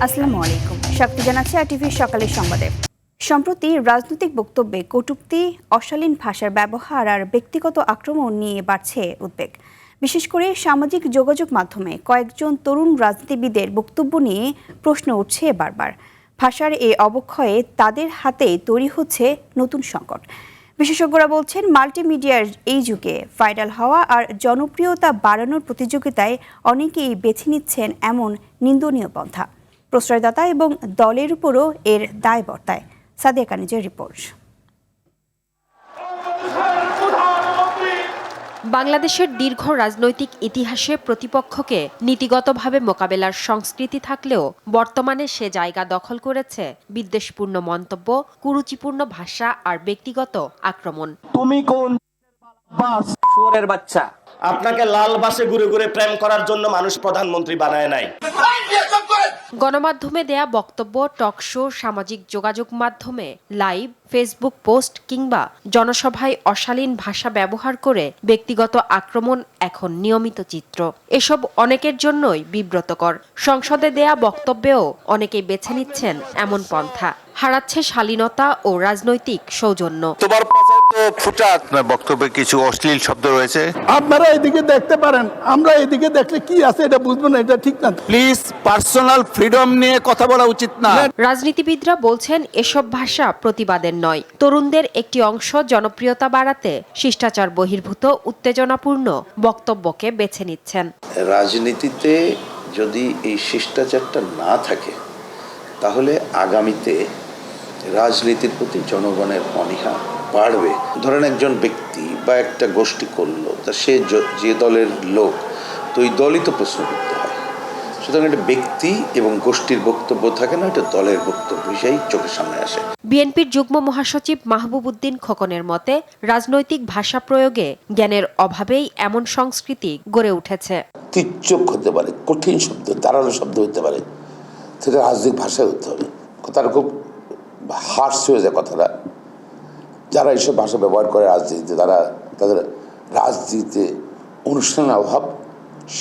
আসসালামু আলাইকুম। স্বাগত জানাচ্ছি আরটিভির সকালের সংবাদে। সম্প্রতি রাজনৈতিক বক্তব্যে কটূক্তি, অশালীন ভাষার ব্যবহার আর ব্যক্তিগত আক্রমণ নিয়ে বাড়ছে উদ্বেগ। বিশেষ করে সামাজিক যোগাযোগ মাধ্যমে কয়েকজন তরুণ রাজনীতিবিদের বক্তব্য নিয়ে প্রশ্ন উঠছে বারবার। ভাষার এই অবক্ষয়ে তাদের হাতে তৈরি হচ্ছে নতুন সংকট। বিশেষজ্ঞরা বলছেন, মাল্টিমিডিয়ার এই যুগে ভাইরাল হওয়া আর জনপ্রিয়তা বাড়ানোর প্রতিযোগিতায় অনেকেই বেছে নিচ্ছেন এমন নিন্দনীয় পন্থা। প্রশ্রয়দাতা এবং দলের উপরও এর দায় বর্তায়। সাদিয়া কানিজের রিপোর্ট। বাংলাদেশের দীর্ঘ রাজনৈতিক ইতিহাসে প্রতিপক্ষকে নীতিগতভাবে মোকাবেলার সংস্কৃতি থাকলেও বর্তমানে সে জায়গা দখল করেছে বিদ্বেষপূর্ণ মন্তব্য, কুরুচিপূর্ণ ভাষা আর ব্যক্তিগত আক্রমণ। তুমি কোন বাস শুয়োরের বাচ্চা? আপনাকে লাল বাসে ঘুরে ঘুরে প্রেম করার জন্য মানুষ প্রধানমন্ত্রী বানায় নাই। গণমাধ্যমে দেয়া বক্তব্য, টকশো, সামাজিক যোগাযোগ মাধ্যমে লাইভ, ফেসবুক পোস্ট কিংবা জনসভায় অশালীন ভাষা ব্যবহার করে ব্যক্তিগত আক্রমণ এখন নিয়মিত চিত্র। এসব অনেকের জন্যই বিব্রতকর। সংসদে দেয়া বক্তব্যেও অনেকেই বেছে নিচ্ছেন এমন পন্থা। হারাচ্ছে শালীনতা ও রাজনৈতিক সৌজন্য। তোমার পাশে তো ফুটাত বক্তব্যে কিছু অশ্লীল শব্দ রয়েছে। আপনারা এদিকে দেখতে পারেন, আমরা এদিকে দেখলে কি আছে এটা বুঝবো না, এটা ঠিক না। প্লিজ, পার্সোনাল ফ্রিডম নিয়ে কথা বলা উচিত না। রাজনীতিবিদরা বলছেন, এসব ভাষা প্রতিবাদের নয়, তরুণদের একটি অংশ জনপ্রিয়তা বাড়াতে শিষ্টাচার বহির্ভূত উত্তেজনাপূর্ণ বক্তব্যকে বেছে নিচ্ছেন। রাজনীতিতে যদি এই শিষ্টাচারটা না থাকে তাহলে আগামীতে রাজনীতির প্রতি জনগণের অনীহা বাড়বে। ধরেন একজন ব্যক্তি বা একটা গোষ্ঠী করলো, তা সে যে দলের লোক, তো ওই দলই তো প্রশ্ন করতে হয়। সুতরাং একটা ব্যক্তি এবং গোষ্ঠীর বক্তব্য থাকে না, এটা দলের বক্তব্য হিসেবেই চোখের সামনে আসে। বিএনপির যুগ্ম মহাসচিব মাহবুব উদ্দিন খোকনের মতে, রাজনৈতিক ভাষা প্রয়োগে জ্ঞানের অভাবেই এমন সংস্কৃতি গড়ে উঠেছে। তীর্যক হতে পারে, কঠিন শব্দ, ধারালো শব্দ হতে পারে, সেটা রাজনৈতিক ভাষায় হতে হবে। কথাটা খুব হার্শ হয়ে যায় কথাটা। যারা এইসব ভাষা ব্যবহার করে রাজনীতিতে, তারা তাদের রাজনীতিতে অনুষ্ঠানের অভাব,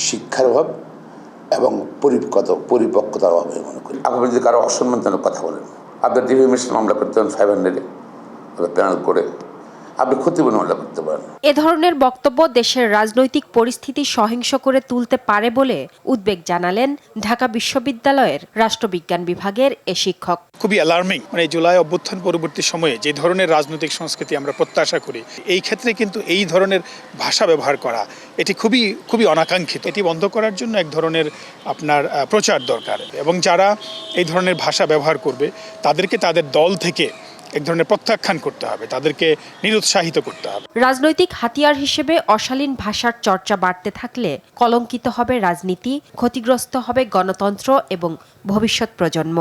শিক্ষার অভাব এবং পরিপক্কতার অভাব মনে করি। আপনি যদি কারো অসম্মানজনক কথা বলেন, আপনার ডিফেমেশন মামলা করতে পারেন 500-এ প্যানেল করে, আপনি ক্ষতিপূরণ মামলা করতে পারেন। এ ধরনের বক্তব্য দেশের রাজনৈতিক পরিস্থিতি সহিংস করে তুলতে পারে বলে উদ্বেগ জানালেন ঢাকা বিশ্ববিদ্যালয়ের রাষ্ট্রবিজ্ঞান বিভাগের এ শিক্ষক। খুবই অ্যালার্মিং। মানে জুলাই অভ্যুত্থান পরবর্তী সময়ে যে ধরনের রাজনৈতিক সংস্কৃতি আমরা প্রত্যাশা করি, এই ক্ষেত্রে কিন্তু এই ধরনের ভাষা ব্যবহার করা এটি খুবই অনাকাঙ্ক্ষিত। এটি বন্ধ করার জন্য এক ধরনের আপনার প্রচার দরকার, এবং যারা এই ধরনের ভাষা ব্যবহার করবে তাদেরকে তাদের দল থেকে এক ধরনের প্রত্যাখ্যান করতে হবে, তাদেরকে নিরুৎসাহিত করতে হবে। রাজনৈতিক হাতিয়ার হিসেবে অশালীন ভাষার চর্চা বাড়তে থাকলে কলঙ্কিত হবে রাজনীতি, ক্ষতিগ্রস্ত হবে গণতন্ত্র এবং ভবিষ্যৎ প্রজন্ম।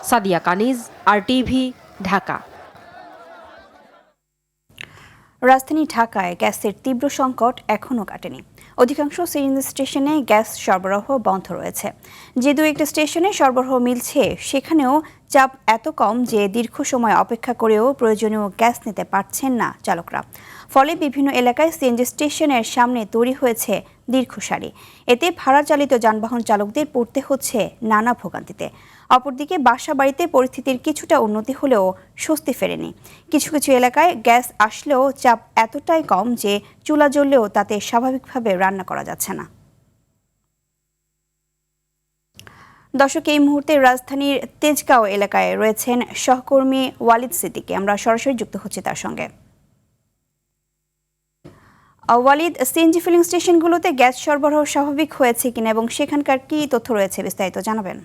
সাদিয়া কানিজ, আরটিভি, ঢাকা। রাজধানী ঢাকায় গ্যাসের তীব্র সংকট এখনও কাটেনি। অধিকাংশ সিএনজি স্টেশনে গ্যাস সরবরাহ বন্ধ রয়েছে। যে দু একটা স্টেশনে সরবরাহ মিলছে, সেখানেও চাপ এত কম যে দীর্ঘ সময় অপেক্ষা করেও প্রয়োজনীয় গ্যাস নিতে পারছেন না চালকরা। ফলে বিভিন্ন এলাকায় সিএনজি স্টেশনের সামনে তৈরি হয়েছে দীর্ঘ সারি। এতে ভাড়া চালিত যানবাহন চালকদের পড়তে হচ্ছে নানা ভোগান্তিতে। অপরদিকে বাসা বাড়িতে পরিস্থিতির কিছুটা উন্নতি হলেও স্বস্তি ফেরেনি। কিছু কিছু এলাকায় গ্যাস আসলেও চাপ এতটাই কম যে চুলা জ্বললেও তাতে স্বাভাবিকভাবে রান্না করা যাচ্ছে না। দর্শক, এই মুহূর্তে রাজধানীর তেজগাঁও এলাকায় রয়েছেন সহকর্মী ওয়ালিদ সিদ্দিকী। আমরা সরাসরি যুক্ত হচ্ছি তার সঙ্গে। ওয়ালিদ, সিএনজি ফিলিং স্টেশনগুলোতে গ্যাস সরবরাহ স্বাভাবিক হয়েছে কিনা এবং সেখানকার কি তথ্য রয়েছে বিস্তারিত জানাবেন।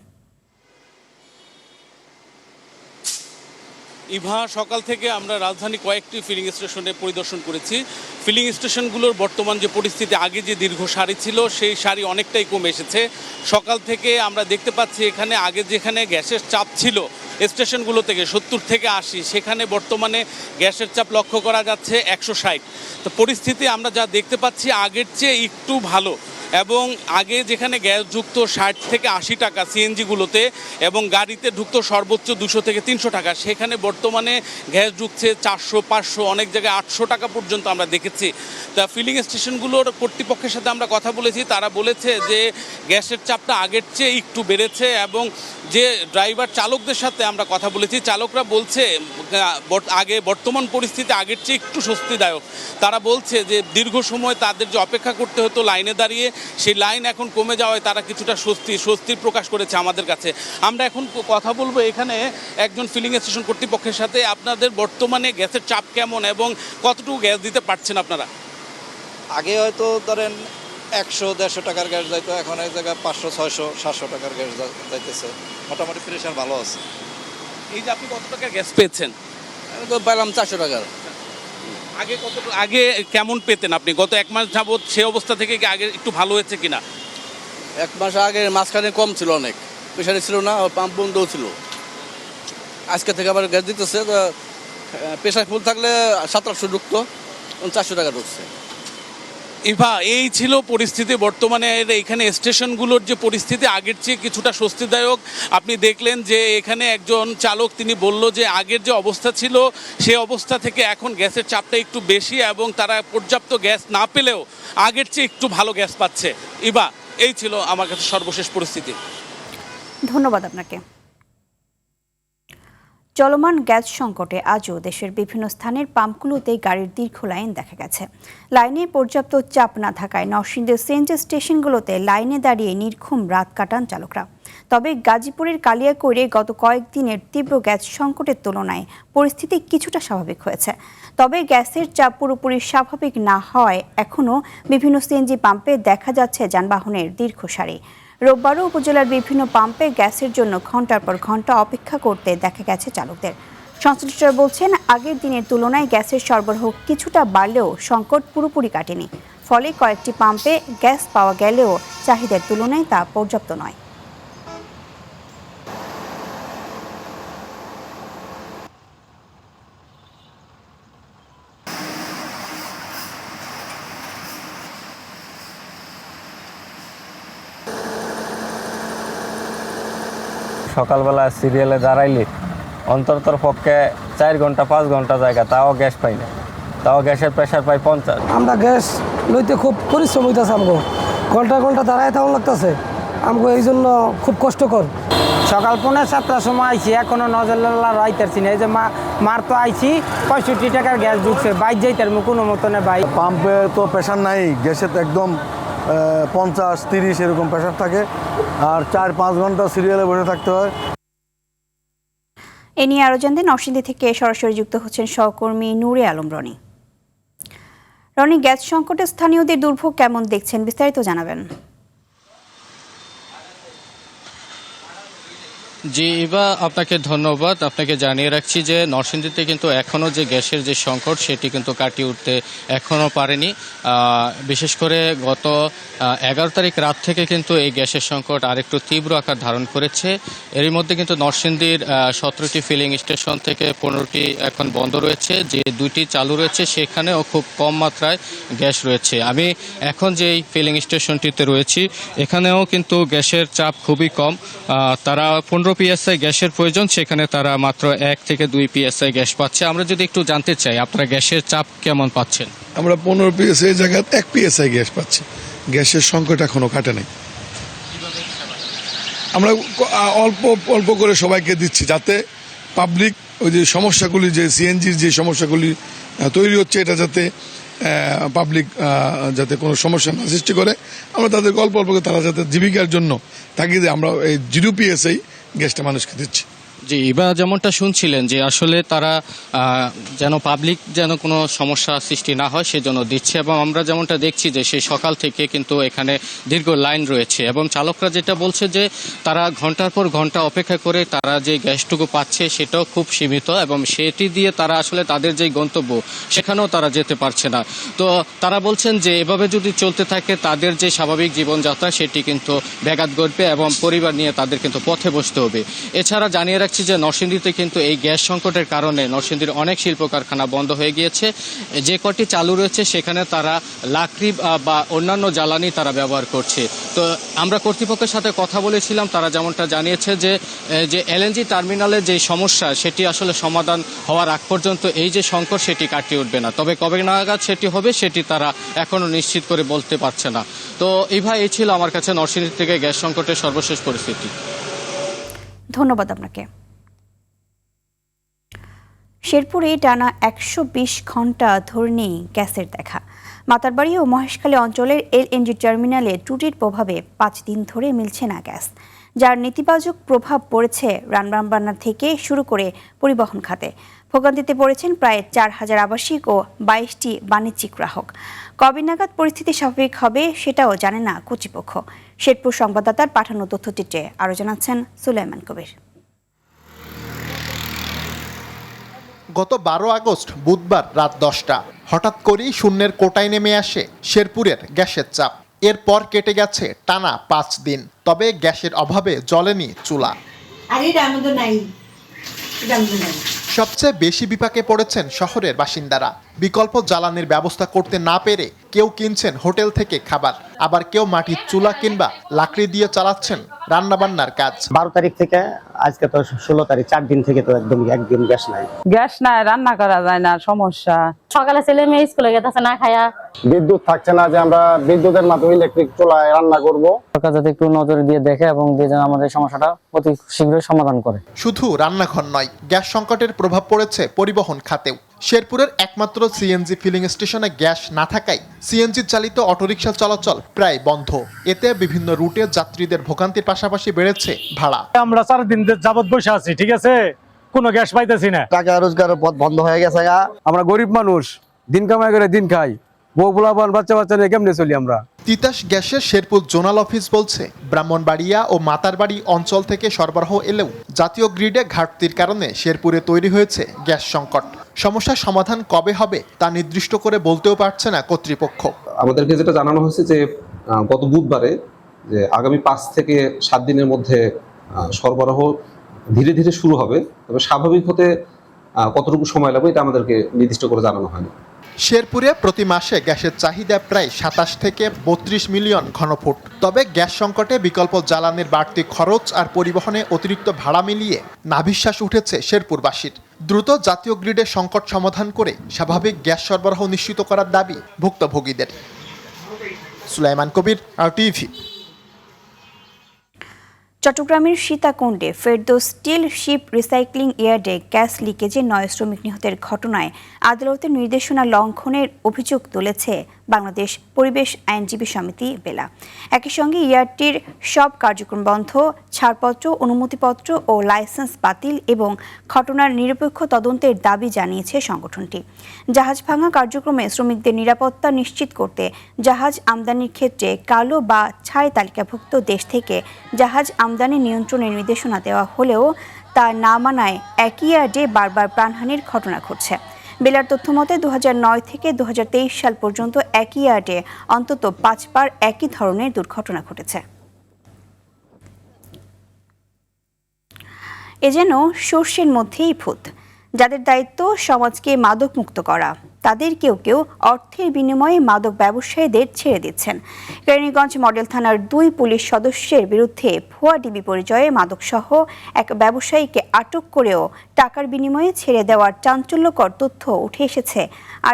ইভা, সকাল থেকে আমরা রাজধানী কয়েকটি ফিলিং স্টেশনে পরিদর্শন করেছি। ফিলিং স্টেশনগুলোর বর্তমান যে পরিস্থিতি, আগে যে দীর্ঘ সারি ছিল সেই সারি অনেকটাই কমে এসেছে। সকাল থেকে আমরা দেখতে পাচ্ছি এখানে আগে যেখানে গ্যাসের চাপ ছিল স্টেশনগুলো থেকে 70 থেকে 80, সেখানে বর্তমানে গ্যাসের চাপ লক্ষ্য করা যাচ্ছে 160। তো পরিস্থিতি আমরা যা দেখতে পাচ্ছি আগের চেয়ে একটু ভালো। এবং আগে যেখানে গ্যাস ঢুকতো 60 থেকে 80 টাকা সিএনজিগুলোতে এবং গাড়িতে ঢুকতো সর্বোচ্চ 200 থেকে 300 টাকা, সেখানে বর্তমানে গ্যাস ঢুকছে 400, 500, অনেক জায়গায় 800 টাকা পর্যন্ত আমরা দেখেছি। তা ফিলিং স্টেশনগুলোর কর্তৃপক্ষের সাথে আমরা কথা বলেছি, তারা বলেছে যে গ্যাসের চাপটা আগের চেয়ে একটু বেড়েছে এবং যে ড্রাইভার চালকদের সাথে আমরা কথা বলেছি, চালকরা বলছে বর্তমান পরিস্থিতি আগের চেয়ে একটু স্বস্তিদায়ক। তারা বলছে যে দীর্ঘ সময় তাদের যে অপেক্ষা করতে হতো লাইনে দাঁড়িয়ে, সেই লাইন এখন কমে যাওয়ায় তারা কিছুটা স্বস্তির প্রকাশ করেছে আমাদের কাছে। আমরা এখন কথা বলবো এখানে একজন ফিলিং স্টেশন কর্তৃপক্ষের সাথে। আপনাদের বর্তমানে গ্যাসের চাপ কেমন এবং কতটুকু গ্যাস দিতে পারছেন আপনারা? আগে হয়তো ধরেন 100-150 টাকার গ্যাস যাইতো, এখন এক জায়গায় 500-600-700 টাকার গ্যাস যাইতেছে। মোটামুটি প্রেশার ভালো আছে। এই যে আপনি কত টাকার গ্যাস পেয়েছেন? আমি তো পাইলাম 400 টাকার। আগে কেমন পেতেন আপনি? গত 1 মাস যাবত সে অবস্থা থেকে কি আগে একটু ভালো হয়েছে কিনা? 1 মাস আগে মাঝখানে কম ছিল, অনেক প্রেশারে ছিল না, পাম্প বন্ধও ছিল। আজকে থেকে আবার গ্যাস দিতেছে, প্রেশার ফুল থাকলে 700-800 ঢুকতো, 400 টাকা ঢুকছে। ইভা, এই ছিল পরিস্থিতি বর্তমানে এখানে স্টেশনগুলোর যে পরিস্থিতি আগের চেয়ে কিছুটা স্বস্তিদায়ক। আপনি দেখলেন যে এখানে একজন চালক তিনি বলল যে আগের যে অবস্থা ছিল সে অবস্থা থেকে এখন গ্যাসের চাপটা একটু বেশি এবং তারা পর্যাপ্ত গ্যাস না পেলেও আগের চেয়ে একটু ভালো গ্যাস পাচ্ছে। ইভা, এই ছিল আমার কাছে সর্বশেষ পরিস্থিতি। ধন্যবাদ আপনাকে। চলমান গ্যাস সংকটে আজও দেশের বিভিন্ন স্থানের পাম্পগুলোতে গাড়ির দীর্ঘ লাইন দেখা গেছে। লাইনে পর্যাপ্ত চাপ না থাকায় নরসিংদীর সিএনজি স্টেশনগুলোতে লাইনে দাঁড়িয়ে নির্ঘুম রাত কাটান চালকরা। তবে গাজীপুরের কালিয়াকৈরে গত কয়েকদিনের তীব্র গ্যাস সংকটের তুলনায় পরিস্থিতি কিছুটা স্বাভাবিক হয়েছে। তবে গ্যাসের চাপ পুরোপুরি স্বাভাবিক না হওয়ায় এখনও বিভিন্ন সিএনজি পাম্পে দেখা যাচ্ছে যানবাহনের দীর্ঘ সারি। রোববারও উপজেলার বিভিন্ন পাম্পে গ্যাসের জন্য ঘন্টার পর ঘন্টা অপেক্ষা করতে দেখা গেছে চালকদের। সংশ্লিষ্টরা বলছেন, আগের দিনের তুলনায় গ্যাসের সরবরাহ কিছুটা বাড়লেও সংকট পুরোপুরি কাটেনি। ফলে কয়েকটি পাম্পে গ্যাস পাওয়া গেলেও চাহিদার তুলনায় তা পর্যাপ্ত নয়। সকালবেলা সিরিয়ালে দাঁড়াইলে অন্ততর পক্ষে 4 ঘন্টা 5 ঘন্টা জায়গা, তাও গ্যাস পাই না, তাও গ্যাসের প্রেশার পাই 50। আমরা গ্যাস লইতে খুব পরিশ্রম হইতেছে, আমগো ঘন্টা ঘন্টা দাঁড়ায় থাকা লাগতেছে, আমগো এই জন্য খুব কষ্টকর। সকাল 6:45 সময় আইছি, এখনো নজরলা রাইতারছি না। এই যে মার তো আইছি 65 টাকার গ্যাস ঢুকছে, বাইক যাইতার কোনো মতনে বাইক। পাম্পে তো প্রেশার নাই, গ্যাসে তো একদম 50-30 এরকম প্রেশার থাকে, আর 4-5 ঘন্টা সিরিয়ালে বসে থাকতে হয়। এ নিয়ে আরও জানতে নরসিংদী থেকে সরাসরি যুক্ত হচ্ছেন সহকর্মী নূরে আলম রনি। রনি, গ্যাস সংকটে স্থানীয়দের দুর্ভোগ কেমন দেখছেন, বিস্তারিত জানাবেন। জি ইভা, আপনাকে ধন্যবাদ। আপনাকে জানিয়ে রাখছি যে নরসিংদীতে কিন্তু এখনও যে গ্যাসের যে সংকট সেটি কিন্তু কাটিয়ে উঠতে এখনও পারেনি। বিশেষ করে গত 11 তারিখ রাত থেকে কিন্তু এই গ্যাসের সংকট আরেকটু তীব্র আকার ধারণ করেছে। এরই মধ্যে কিন্তু নরসিংদীর 17টি ফিলিং স্টেশন থেকে 15টি এখন বন্ধ রয়েছে, যে 2টি চালু রয়েছে সেখানেও খুব কম মাত্রায় গ্যাস রয়েছে। আমি এখন যেই ফিলিং স্টেশনটিতে রয়েছি এখানেও কিন্তু গ্যাসের চাপ খুবই কম। তারা 15 PSI গ্যাসের প্রয়োজন, সেখানে তারা মাত্র 1 থেকে 2 PSI গ্যাস পাচ্ছে। আমরা যদি একটু জানতে চাই আপনারা গ্যাসের চাপ কেমন পাচ্ছেন? আমরা 15 PSI জায়গায় 1 PSI গ্যাস পাচ্ছি। গ্যাসের সংকট এখনো কাটে নাই। আমরা অল্প অল্প করে সবাইকে দিচ্ছি, যাতে পাবলিক ওই যে সমস্যাগুলি, যে সিএনজির যে সমস্যাগুলি তৈরি হচ্ছে, এটা যাতে পাবলিক যাতে কোনো সমস্যা না সৃষ্টি করে, আমরা তাদের অল্প অল্প করে তারা যাতে জীবিকার জন্য তাগিদে আমরা এই 0 PSI গ্যাসটা মানুষকে দিচ্ছি। জি, এবার যেমনটা শুনছিলেন যে আসলে তারা যেন পাবলিক যেন কোনো সমস্যা সৃষ্টি না হয় সেজন্য দিচ্ছে, এবং আমরা যেমনটা দেখছি যে সেই সকাল থেকে কিন্তু এখানে দীর্ঘ লাইন রয়েছে এবং চালকরা যেটা বলছে যে তারা ঘন্টার পর ঘন্টা অপেক্ষা করে তারা যে গ্যাসটুকু পাচ্ছে সেটাও খুব সীমিত, এবং সেটি দিয়ে তারা আসলে তাদের যে গন্তব্য সেখানেও তারা যেতে পারছে না। তো তারা বলছেন যে এভাবে যদি চলতে থাকে তাদের যে স্বাভাবিক জীবনযাত্রা সেটি কিন্তু ব্যাঘাত ঘটবে এবং পরিবার নিয়ে তাদের কিন্তু পথে বসতে হবে। এছাড়া জানিয়ে রাখছি যে নরসিংদীতে কিন্তু এই গ্যাস সংকটের কারণে নরসিংদীর অনেক শিল্প কারখানা বন্ধ হয়ে গিয়েছে। যে কটি চালু রয়েছে সেখানে তারা লাকড়ি বা অন্যান্য জ্বালানি তারা ব্যবহার করছে। তো আমরা কর্তৃপক্ষের সাথে কথা বলেছিলাম, তারা যেমনটা জানিয়েছে যে এলএনজি টার্মিনালের যে সমস্যা সেটি আসলে সমাধান হওয়ার আগ পর্যন্ত এই যে সংকট সেটি কাটিয়ে উঠবে না। তবে কবে নাগাদ সেটি হবে সেটি তারা এখনো নিশ্চিত করে বলতে পারছে না। তো এই ছিল আমার কাছে নরসিংদী থেকে গ্যাস সংকটের সর্বশেষ পরিস্থিতি। ধন্যবাদ আপনাকে। শেরপুরে টানা 120 ঘন্টা ধরে নেই গ্যাসের দেখা। মাতারবাড়ি ও মহেশখালী অঞ্চলের এলএনজি টার্মিনালে ত্রুটির প্রভাবে 5 দিন ধরে মিলছে না গ্যাস, যার নেতিবাচক প্রভাব পড়েছে রান্নাবান্না থেকে শুরু করে পরিবহন খাতে। ভোগান্তিতে পড়েছেন প্রায় 4000 আবাসিক ও 22টি বাণিজ্যিক গ্রাহক। কবে নাগাদ পরিস্থিতি স্বাভাবিক হবে সেটাও জানে না কর্তৃপক্ষ। শেরপুর সংবাদদাতার পাঠানো তথ্যচিত্রে আরও জানাচ্ছেন সুলাইমান কবির। গত 12 আগস্ট বুধবার রাত 10টা হঠাৎ করেই শূন্যের কোটায় নেমে আসে শেরপুরের গ্যাসের চাপ। এরপর কেটে গেছে টানা 5 দিন, তবে গ্যাসের অভাবে জ্বলেনি চুলা। সবচেয়ে বেশি বিপাকে পড়েছেন শহরের বাসিন্দারা। বিকল্প জ্বালানির ব্যবস্থা করতে না পেরে কেউ কিনছেন হোটেল থেকে খাবার, আবার কেউ মাটির চুলা কিংবা লাকড়ি দিয়ে চালাচ্ছেন রান্নাবান্নার কাজ। 12 তারিখ থেকে আজকে তো 16 তারিখ, 4 দিন থেকে তো একদম গ্যাস নাই, রান্না করা যায় না, সমস্যা। সকালে ছেলে মেয়ে স্কুলে গেছে না খায়া, বিদ্যুৎ থাকছে না যে আমরা বিদ্যুতের মাধ্যমে ইলেকট্রিক চুলায় রান্না করব। সরকার যাতে একটু নজর দিয়ে দেখে এবং আমাদের সমস্যাটা অতি শীঘ্রই সমাধান করে। শুধু রান্নাঘর নয়, গ্যাস সংকটের প্রভাব পড়েছে পরিবহন খাতেও। শেরপুরের একমাত্র সিএনজি ফিলিং স্টেশনে গ্যাস না থাকায় সিএনজি চালিত অটোরিকশা চলাচল প্রায় বন্ধ। এতে বিভিন্ন রুটে যাত্রীদের ভোগান্তির পাশাপাশি বেড়েছে ভাড়া। আমরা 4 দিন যাবত বসে আছি, ঠিক আছে, কোনো গ্যাস পাইতেছি না। টাকা রোজগারের পথ বন্ধ হয়ে গেছে। আমরা গরিব মানুষ, দিন কামাই করে দিন খাই, বউ পোলাপান বাচ্চা নিয়ে কেমনে চলি আমরা। তিতাস গ্যাসের শেরপুর জোনাল অফিস বলছে, ব্রাহ্মণবাড়িয়া ও মাতারবাড়ি অঞ্চল থেকে সরবরাহ এলেও জাতীয় গ্রিডে ঘাটতির কারণে শেরপুরে তৈরি হয়েছে গ্যাস সংকট। সমস্যার সমাধান কবে হবে তা নির্দিষ্ট করে বলতেও পারছে না কর্তৃপক্ষ। আমাদেরকে যেটা জানানো হয়েছে যে গত বুধবারে যে আগামী 5 থেকে 7 দিনের মধ্যে সরবরাহ ধীরে ধীরে শুরু হবে, তবে স্বাভাবিক হতে কতটুকু সময় লাগবে এটা আমাদেরকে নির্দিষ্ট করে জানানো হয়নি। শেরপুরে প্রতি মাসে গ্যাসের চাহিদা প্রায় 27 থেকে 32 মিলিয়ন ঘনফুট। তবে গ্যাস সংকটে বিকল্প জ্বালানির বাড়তি খরচ আর পরিবহনে অতিরিক্ত ভাড়া মিলিয়ে নাভিশ্বাস উঠেছে শেরপুরবাসীর। দ্রুত জাতীয় গ্রিডের সংকট সমাধান করে স্বাভাবিক গ্যাস সরবরাহ নিশ্চিত করার দাবি ভুক্তভোগীদের। সুলাইমান কবির, RTV। চট্টগ্রামের সীতাকুণ্ডে ফেরদৌস স্টিল শিপ রিসাইক্লিং ইয়ার্ডে গ্যাস লিকেজে 9 শ্রমিক নিহতের ঘটনায় আদালতের নির্দেশনা লঙ্ঘনের অভিযোগ তুলেছে বাংলাদেশ পরিবেশ আইনজীবী সমিতি বেলা। একই সঙ্গে ইয়ার্ডটির সব কার্যক্রম বন্ধ, ছাড়পত্র, অনুমতিপত্র ও লাইসেন্স বাতিল এবং ঘটনার নিরপেক্ষ তদন্তের দাবি জানিয়েছে সংগঠনটি। জাহাজ ভাঙা কার্যক্রমে শ্রমিকদের নিরাপত্তা নিশ্চিত করতে জাহাজ আমদানির ক্ষেত্রে কালো বা ছাই তালিকাভুক্ত দেশ থেকে জাহাজ আমদানি নিয়ন্ত্রণের নির্দেশনা দেওয়া হলেও তা না মানায় একই ইয়ার্ডে বারবার প্রাণহানির ঘটনা ঘটছে। বেলার তথ্যমতে 2009 থেকে 2023 সাল পর্যন্ত একই ইয়ার্ডে অন্তত 5 বার একই ধরনের দুর্ঘটনা ঘটেছে। এ যেন সর্ষের মধ্যেই ভূত। যাদের দায়িত্ব সমাজকে মাদক মুক্ত করা, তাদের কেউ কেউ অর্থের বিনিময়ে মাদক ব্যবসায়ীদের ছেড়ে দিচ্ছেন। কেরানীগঞ্জ মডেল থানার 2 পুলিশ সদস্যের বিরুদ্ধে ভুয়া ডিবি পরিচয়ে মাদকসহ এক ব্যবসায়ীকে আটক করেও টাকার বিনিময়ে ছেড়ে দেওয়ার চাঞ্চল্যকর তথ্য উঠে এসেছে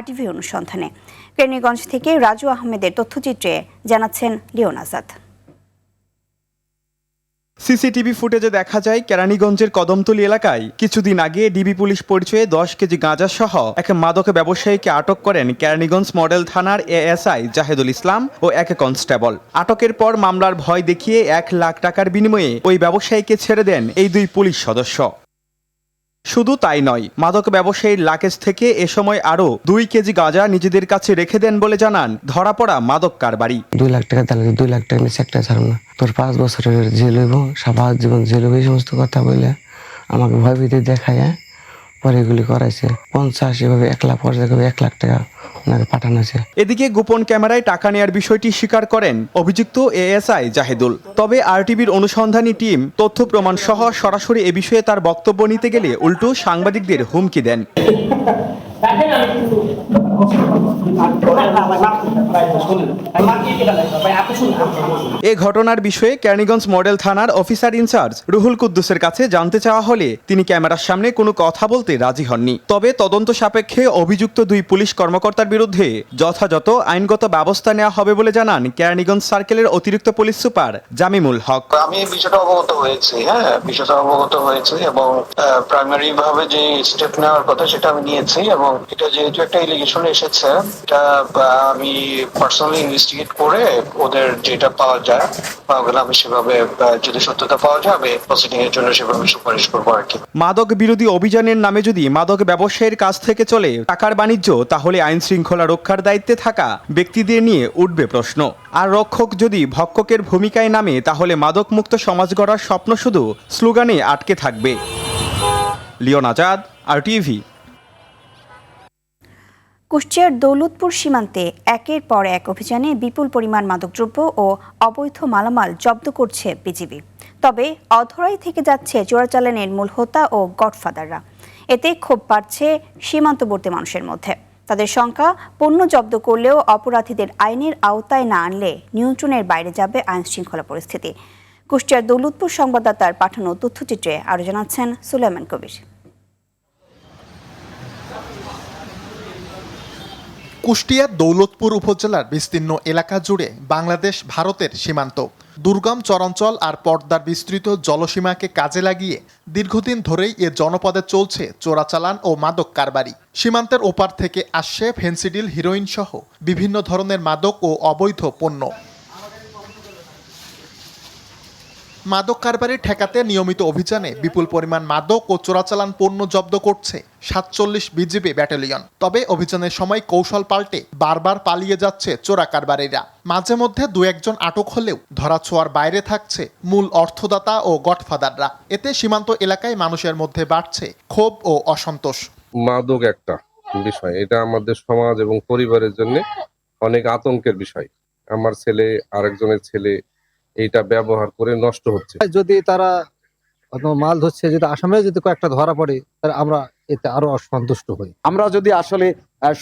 RTV অনুসন্ধানে। কেরানীগঞ্জ থেকে রাজু আহমেদের তথ্যচিত্রে জানাচ্ছেন লিওন আজাদ। সিসিটিভি ফুটেজে দেখা যায় কেরানীগঞ্জের কদমতলী এলাকায় কিছুদিন আগে ডিবি পুলিশ পরিচয়ে 10 কেজি গাঁজা সহ এক মাদক ব্যবসায়ীকে আটক করেন কেরানীগঞ্জ মডেল থানার ASI জাহেদুল ইসলাম ও এক কনস্টেবল। আটকের পর মামলার ভয় দেখিয়ে 1 লাখ টাকার বিনিময়ে ওই ব্যবসায়ীকে ছেড়ে দেন এই 2 পুলিশ সদস্য। শুধু তাই নয়, মাদক ব্যবসায়ীর লাকেজ থেকে এ সময় আরো 2 কেজি গাঁজা নিজেদের কাছে রেখে দেন বলে জানান ধরা পড়া মাদক কারবারি। 2 লাখ টাকা দিলে 2 লাখ টাকা নিয়ে একটা ছাড়ব না, তোর 5 বছরের জেল হইব, সারা জীবন জেল হইব, এই সমস্ত কথা বলে আমাকে ভয় ভীতি দেখায় পরে এগুলি করাইছে। 50 এভাবে 1 লাখ পর্যায়ে 1 লাখ টাকা পাঠানো আছে। এদিকে গোপন ক্যামেরায় টাকা নেয়ার বিষয়টি স্বীকার করেন অভিযুক্ত এএসআই জাহেদুল। তবে আরটিভির অনুসন্ধানী টিম তথ্য প্রমাণ সহ সরাসরি এ বিষয়ে তার বক্তব্য নিতে গেলে উল্টো সাংবাদিকদের হুমকি দেন। এ ঘটনার বিষয়ে কেরানীগঞ্জ মডেল থানার অফিসার ইনচার্জ রুহুল কুদ্দুসের কাছে জানতে চাওয়া হলে তিনি ক্যামেরার সামনে কোনো কথা বলতে রাজি হননি। তবে তদন্ত সাপেক্ষে অভিযুক্ত 2 পুলিশ কর্মকর্তার বিরুদ্ধে যথাযথ আইনগত ব্যবস্থা নেওয়া হবে বলে জানান কেরানীগঞ্জ সার্কেলের অতিরিক্ত পুলিশ সুপার জামিমুল হক। আমি বিষয়টা অবগত হয়েছি, বিষয়টা অবগত হয়েছে এবং প্রাইমারি ভাবে যে স্টেপ নেওয়ার কথা সেটা আমি নিয়েছি এবং এটা যেহেতু একটা এলিগেশন এসেছে এটা আমি পার্সোনালি ইনভেস্টিগেট করে ওদের যেটা পাওয়া যায় ওগুলো আমি সেভাবে যদি সত্যতা পাওয়া যাবে প্রসিডিং এর জন্য সেভাবে সুপারিশ করবো আর কি। মাদক বিরোধী অভিযানের নামে যদি মাদক ব্যবসায়ীর কাছ থেকে চলে টাকার বাণিজ্য, তাহলে আইন শৃঙ্খলা রক্ষার দায়িত্বে থাকা ব্যক্তিদের নিয়ে উঠবে প্রশ্ন। আর রক্ষক যদি ভক্ষকের ভূমিকায় নামে তাহলে মাদক মুক্ত সমাজ গড়ার স্বপ্ন শুধু স্লোগানে আটকে থাকবে। লিওন আজাদ, আরটিভি। কুষ্টিয়ার দৌলতপুর সীমান্তে একের পর এক অভিযানে বিপুল পরিমাণ মাদকদ্রব্য ও অবৈধ মালামাল জব্দ করছে বিজিবি। তবে অধরাই থেকে যাচ্ছে চোরাচালানের মূল হোতা ও গডফাদাররা। এতে ক্ষোভ বাড়ছে সীমান্তবর্তী মানুষের মধ্যে। তাদের সংখ্যা পণ্য জব্দ করলেও অপরাধীদের আইনের আওতায় না আনলে নিয়ন্ত্রণের বাইরে যাবে আইন শৃঙ্খলা পরিস্থিতি। কুষ্টিয়ার দৌলতপুর সংবাদদাতার পাঠানো তথ্যচিত্রে আরও জানাচ্ছেন সুলাইমান কবির। কুষ্টিয়ার দৌলতপুর উপজেলার বিস্তীর্ণ এলাকা জুড়ে বাংলাদেশ ভারতের সীমান্ত। দুর্গম চরাঞ্চল আর পর্দার বিস্তৃত জলসীমাকে কাজে লাগিয়ে দীর্ঘদিন ধরেই এ জনপদে চলছে চোরাচালান ও মাদক কারবারি। সীমান্তের ওপার থেকে আসছে ফেন্সিডিল, হিরোইন সহ বিভিন্ন ধরনের মাদক ও অবৈধ পণ্য। মাদক কারবারি ঠেকাতে নিয়মিত অভিযানে বিপুল পরিমাণ মাদক ও চোরাচালান পণ্য জব্দ করছে ৪৭ বিজিবি ব্যাটালিয়ন। তবে অভিযানের সময় কৌশল পাল্টে বারবার পালিয়ে যাচ্ছে চোরা কারবারিরা। মাঝে মধ্যে 2-1 আটক হলেও ধরাছোঁয়ার বাইরে থাকছে মূল অর্থদাতা ও গডফাদাররা। এতে সীমান্ত এলাকায় মানুষের মধ্যে বাড়ছে ক্ষোভ ও অসন্তোষ। মাদক একটা বিষয়, এটা আমাদের সমাজ এবং পরিবারের জন্য অনেক আতঙ্কের বিষয়। আমার ছেলে আরেকজনের ছেলে এইটা ব্যবহার করে নষ্ট হচ্ছে। যদি তারা মাল ধরছে, যদি আসামে যদি কয়েকটা ধরা পড়ে তাহলে আমরা এতে আরো অসন্তুষ্ট হই। আমরা যদি আসলে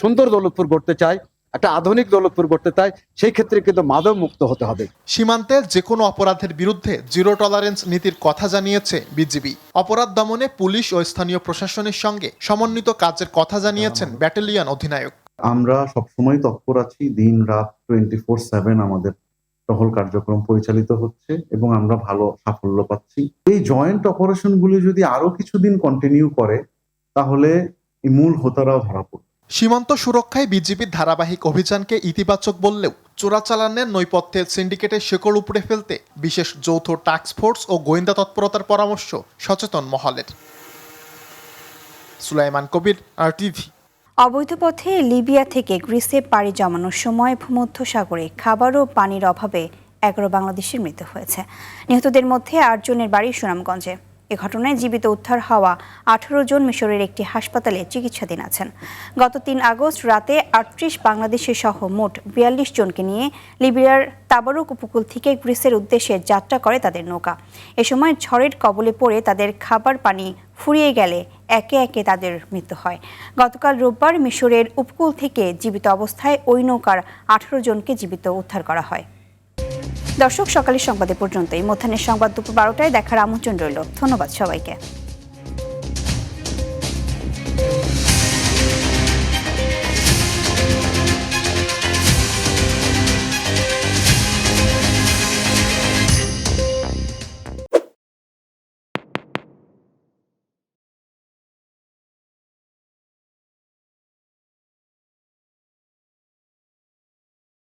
সুন্দর দৌলতপুর গড়তে চাই, একটা আধুনিক দৌলতপুর গড়তে চাই, সেই ক্ষেত্রে কিন্তু মাদক মুক্ত হতে হবে। সীমান্তে যে কোনো অপরাধের বিরুদ্ধে জিরো টলারেন্স নীতির কথা জানিয়েছে বিজিবি। অপরাধ দমনে পুলিশ ও স্থানীয় প্রশাসনের সঙ্গে সমন্বিত কাজের কথা জানিয়েছেন ব্যাটালিয়ন অধিনায়ক। আমরা সবসময় তৎপর আছি, দিন রাত 24/7 আমাদের টহল কার্যক্রম পরিচালিত হচ্ছে এবং আমরা ভালো সাফল্য পাচ্ছি। এই জয়েন্ট অপারেশনগুলি যদি আরো কিছুদিন কন্টিনিউ করে তাহলে মূল হোতারাও ধরা পড়বে। সীমান্ত সুরক্ষায় বিজিবির ধারাবাহিক অভিযানকে ইতিবাচক বললেও চোরাচালানের নৈপথ্যের সিন্ডিকেটের শেকড় উপড়ে ফেলতে বিশেষ যৌথ টাস্ক ফোর্স ও গোয়েন্দা তৎপরতার পরামর্শ সচেতন মহলের। সুলাইমান কবির, আরটিভি। অবৈধ পথে লিবিয়া থেকে গ্রিসে পাড়ি জমানোর সময় ভূমধ্য সাগরে খাবার ও পানির অভাবে 11 বাংলাদেশের মৃত্যু হয়েছে। নিহতদের মধ্যে 8 জনের বাড়ি সুনামগঞ্জে। এ ঘটনায় জীবিত উদ্ধার হওয়া 18 জন মিশরের একটি হাসপাতালে চিকিৎসাধীন আছেন। গত 3 আগস্ট রাতে 38 বাংলাদেশি সহ মোট 42 জনকে নিয়ে লিবিয়ার তাবারুক উপকূল থেকে গ্রিসের উদ্দেশ্যে যাত্রা করে তাদের নৌকা। এ সময় ঝড়ের কবলে পড়ে তাদের খাবার পানি ফুরিয়ে গেলে একে একে তাদের মৃত্যু হয়। গতকাল রোববার মিশরের উপকূল থেকে জীবিত অবস্থায় ওই নৌকার 18 জনকে জীবিত উদ্ধার করা হয়। দর্শক, সকালের সংবাদে পর্যন্তই। মধ্যাহ্নের সংবাদ দুপুর 12টায় দেখার আমন্ত্রণ রইল। ধন্যবাদ সবাইকে।